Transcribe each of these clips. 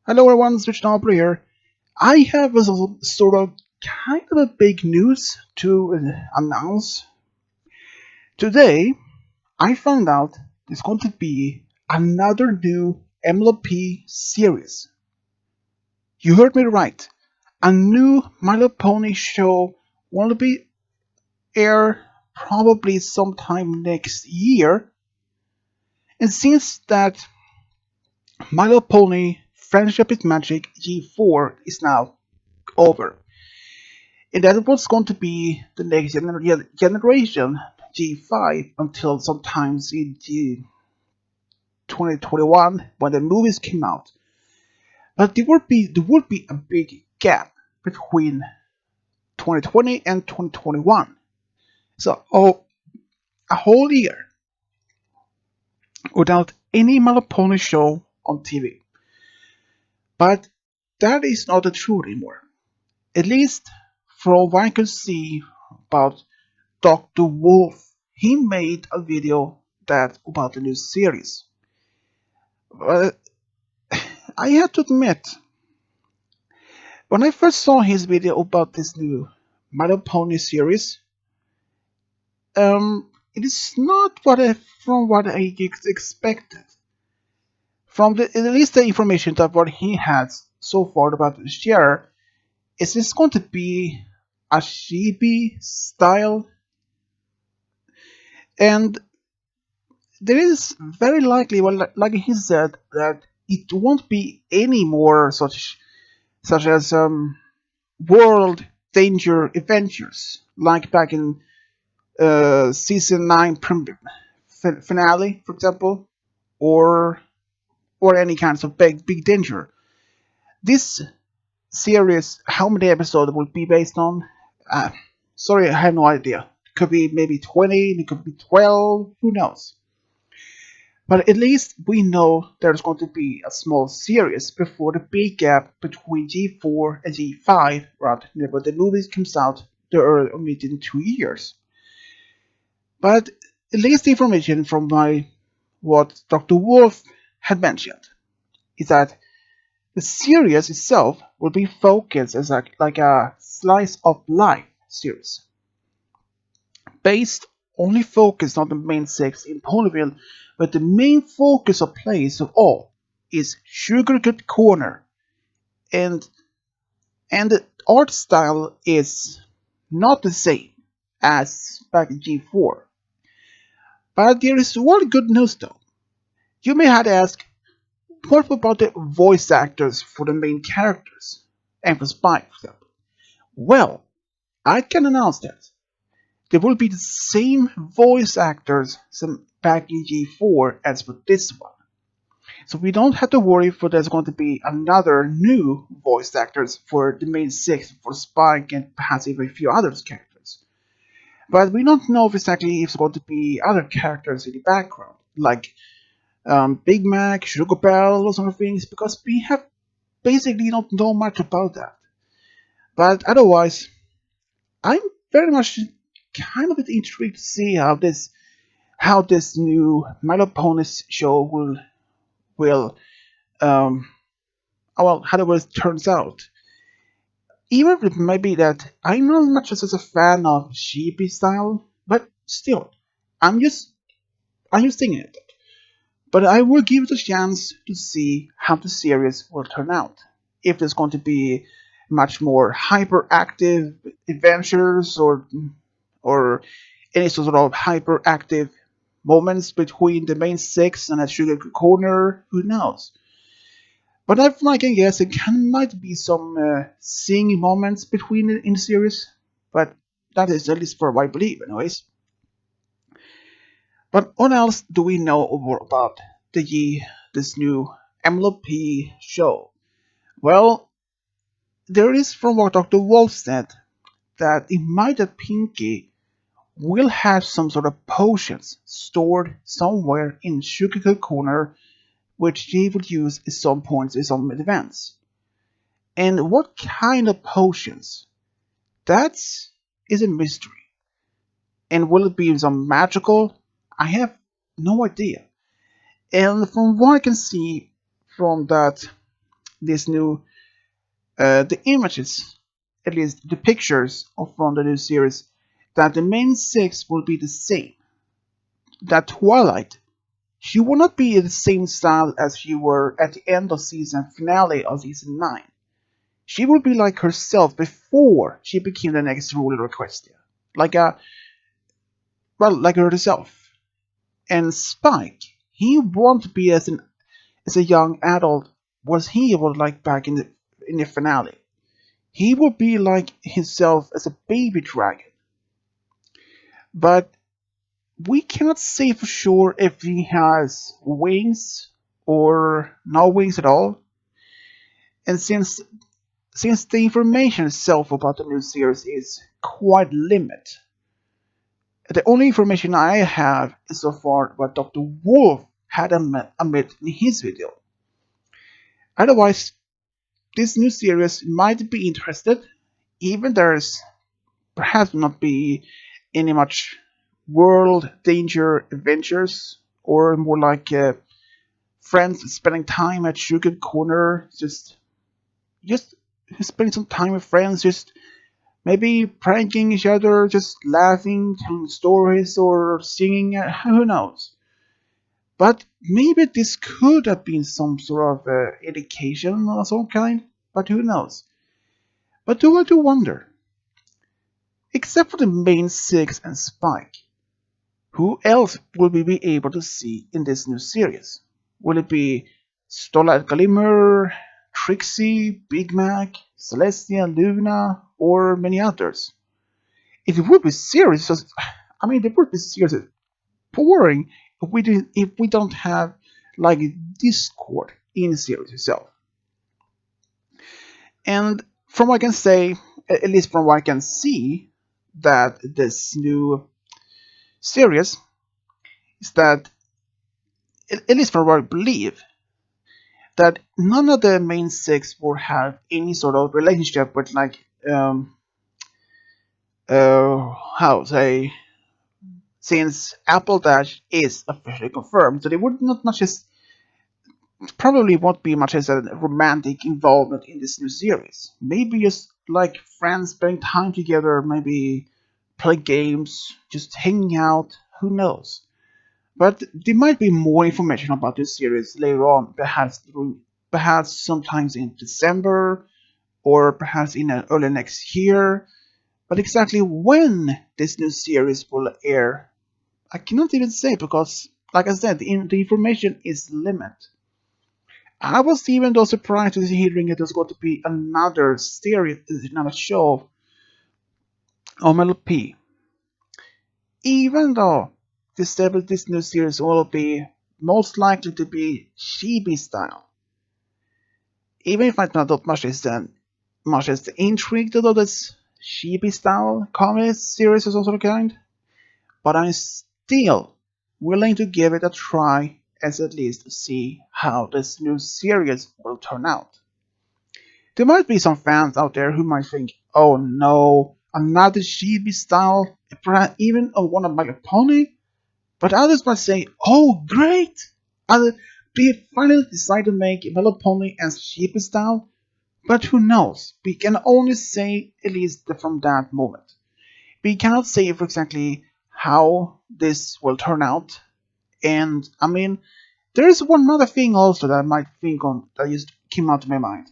Hello everyone, Switch Opera here. I have a sort of kind of a big news to announce. Today, I found out there's going to be another new MLP series. You heard me right. A new My Little Pony show will be air probably sometime next year. And since that My Little Pony Friendship is Magic G4 is now over, and that was going to be the next generation G5 until sometimes in 2021 when the movies came out. But there would be a big gap between 2020 and 2021. So a whole year without any Malapone show on TV. But that is not the truth anymore. At least from what I can see about Dr. Wolf, he made a video that about the new series. But I have to admit, when I first saw his video about this new My Little Pony series, it is not what I expected. From at least the information that what he has so far about the share, is this going to be a chibi style? And there is very likely, well, like he said, that it won't be any more such as world danger adventures like back in season 9 finale, for example, or any kinds of big danger. This series, how many episodes will be based on? Uh, Sorry, I have no idea. It could be maybe 20, it could be 12, who knows? But at least we know there's going to be a small series before the big gap between G4 and G5, right? Whenever the movie comes out, there are within 2 years. But at least the information from what Dr. Wolf had mentioned is that the series itself will be focused as like a slice of life series, based only focused on the main six in Ponyville, but the main focus of place of all is Sugarcut Corner, and the art style is not the same as back in G4. But there is one good news though. You may have to ask, what about the voice actors for the main characters? And for Spike, for example. Well, I can announce that there will be the same voice actors some back in G4 as for this one. So we don't have to worry for there's going to be another new voice actors for the main six, for Spike and perhaps even a few other characters. But we don't know exactly if it's going to be other characters in the background, like Big Mac, Sugar Bell, those sort of things, because we have basically don't know much about that. But otherwise, I'm very much kind of intrigued to see how this new My Little Ponies show will well how the world turns out. Even if it might be that I'm not much as a fan of sheepy style, but still, I'm just thinking it. But I will give it a chance to see how the series will turn out. If there's going to be much more hyperactive adventures or any sort of hyperactive moments between the main six and a sugar corner, who knows? But I've like I guess it might be some singing moments between in the series, but that is at least for what I believe, anyways. But what else do we know about this new MLP show? Well, there is from what Dr. Wolf said that it might that Pinky will have some sort of potions stored somewhere in Sugarcane Corner, which he would use at some points in some events. And what kind of potions? That is a mystery. And will it be some magical? I have no idea. And from what I can see from that this new the images, at least the pictures of from the new series, that the main six will be the same. That Twilight, she will not be the same style as she were at the end of season finale of season 9. She will be like herself before she became the next ruler of Equestria. Like a like herself. And Spike, he won't be as a young adult was he was like back in the finale. He will be like himself as a baby dragon. But we cannot say for sure if he has wings or no wings at all. And since the information itself about the new series is quite limited, the only information I have is so far what Dr. Wolf had admit in his video. Otherwise, this new series might be interested, even there's perhaps not be any much world danger adventures, or more like friends spending time at Sugar Corner, just spending some time with friends, just maybe pranking each other, just laughing, telling stories, or singing. Who knows? But maybe this could have been some sort of education of some kind. But who knows? But I do wonder, except for the main six and Spike, who else will we be able to see in this new series? Will it be Starlight Glimmer, Trixie, Big Mac, Celestia, Luna, or many others? It would be serious. I mean, it would be seriously boring if we don't have like Discord in the series itself. And from what I can say, at least from what I can see, that this new series is that, at least from what I believe, that none of the main six will have any sort of relationship with like how say, since Apple Dash is officially confirmed, so they would not much as probably won't be much as a romantic involvement in this new series. Maybe just like friends spending time together, maybe play games, just hanging out, who knows. But there might be more information about this series later on, perhaps sometimes in December, or perhaps in early next year. But exactly when this new series will air, I cannot even say because, like I said, the information is limited. I was even though surprised to hearing it was going to be another series, another show on MLP. Even though this new series will be most likely to be chibi style. Even if I not much as the intrigue of this chibi style comedy series of some kind, but I'm still willing to give it a try as at least to see how this new series will turn out. There might be some fans out there who might think, oh no, another chibi style, perhaps even of one of My Little Pony, but others might say, oh great! They finally decide to make My Little Pony as chibi style, but who knows? We can only say at least from that moment. We cannot say for exactly how this will turn out. And I mean, there is one other thing also that I might think on that just came out to my mind.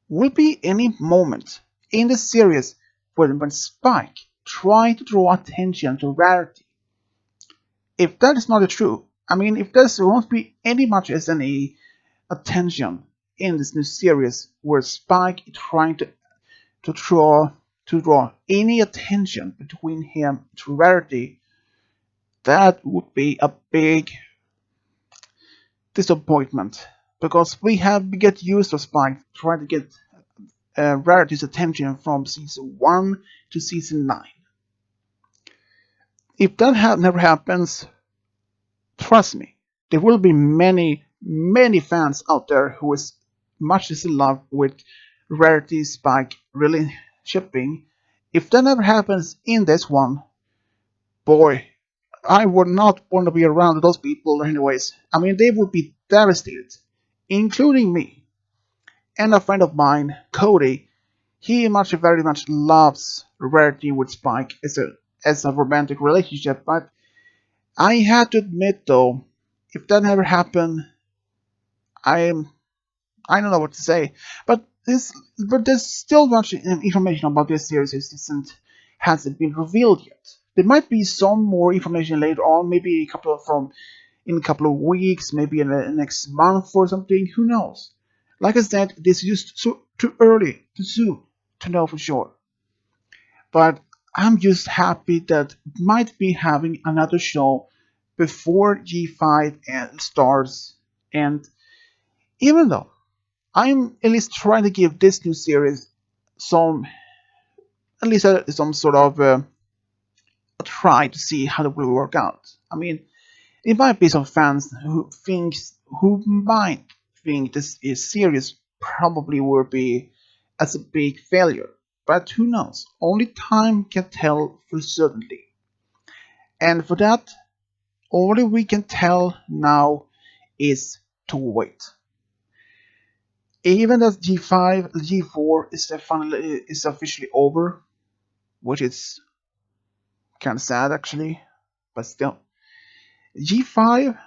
Will be any moment in the series when Spike try to draw attention to Rarity. If that is not true, I mean, if there won't be any much as any attention in this new series where Spike is trying to draw any attention between him to Rarity, that would be a big disappointment because we get used to Spike trying to get Rarity's attention from season 1 to season 9. If that never happens, trust me, there will be many fans out there who is much as in love with Rarity Spike really shipping. If that never happens in this one, boy, I would not want to be around those people anyways. I mean, they would be devastated, including me. And a friend of mine, Cody, he very much loves Rarity with Spike as a romantic relationship. But I had to admit, though, if that never happened, I'm I don't know what to say. But there's still much information about this series that hasn't been revealed yet. There might be some more information later on, maybe in a couple of weeks, maybe in the next month or something. Who knows? Like I said, this is just too early, too soon to know for sure. But I'm just happy that might be having another show before G5 and starts. And even though I'm at least trying to give this new series some, at least some sort of a try to see how it will work out. I mean, it might be some fans who might think this is series probably will be as a big failure, but who knows? Only time can tell for certainty. And for that, all we can tell now is to wait. Even as G5, G4 is officially over, which is kind of sad actually, but still, G5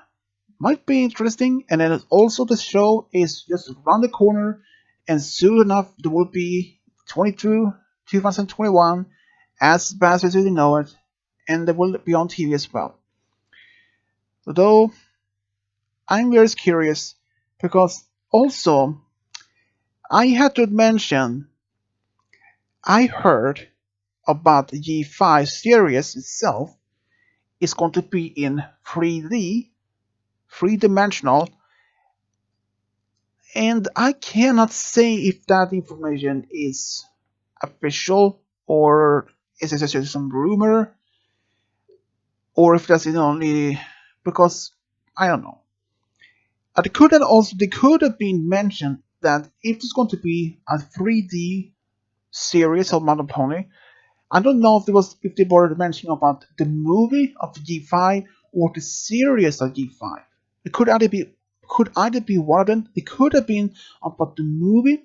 might be interesting, and then also the show is just around the corner, and soon enough there will be 2021, as fast as we know it, and they will be on TV as well. Though I'm very curious because also I had to mention I heard about the G5 series itself is going to be in 3D, three-dimensional, and I cannot say if that information is official or is it just some rumor or if that's only because I don't know. They could have been mentioned that if it's going to be a 3D series of Modern Pony, I don't know if they were mentioning about the movie of G5 or the series of G5. It could either be one of them. It could have been about the movie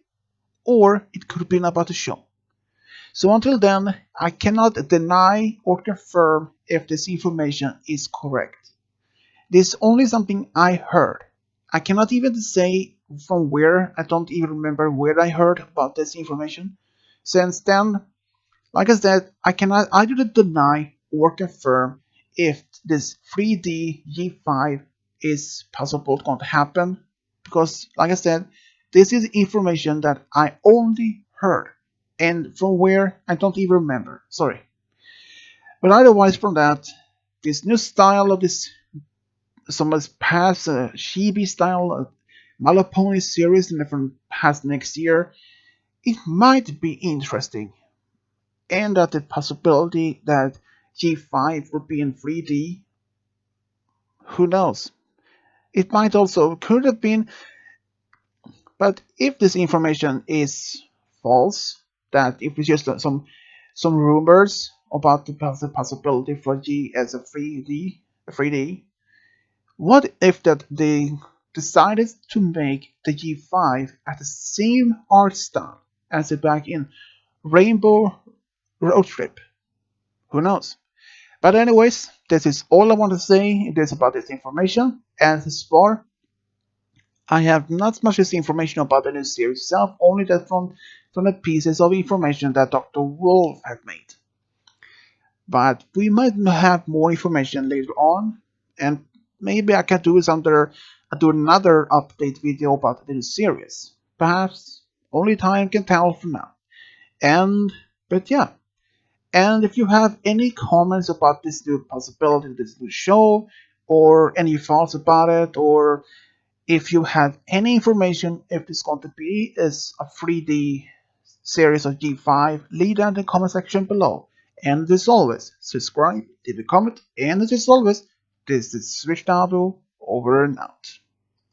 or it could have been about the show. So until then, I cannot deny or confirm if this information is correct. This is only something I heard. I cannot even say from where. I don't even remember where I heard about this information. Since then, like I said, I cannot either deny or confirm if this 3D G5 is possible going to happen. Because, like I said, this is information that I only heard. And from where, I don't even remember. Sorry. But otherwise, from that, this new style of this, some past Chibi style Malapony series from past next year, it might be interesting. And that the possibility that G5 would be in 3D, who knows? It might also could have been, but if this information is false, that if it's just some rumors about the possibility for G as a 3D, what if that they decided to make the G5 at the same art style as it back in Rainbow Road Trip? Who knows? But anyways, this is all I want to say this about this information. As far, I have not much information about the new series itself, only that from the pieces of information that Dr. Wolf had made. But we might have more information later on, and maybe I can do another update video about the new series. Perhaps only time can tell for now. But yeah. And if you have any comments about this new possibility, this new show, or any thoughts about it, or if you have any information if it's going to be is a 3D series of G5, leave that in the comment section below. And as always, subscribe, leave a comment, and as always, this is Switch Naru, over and out.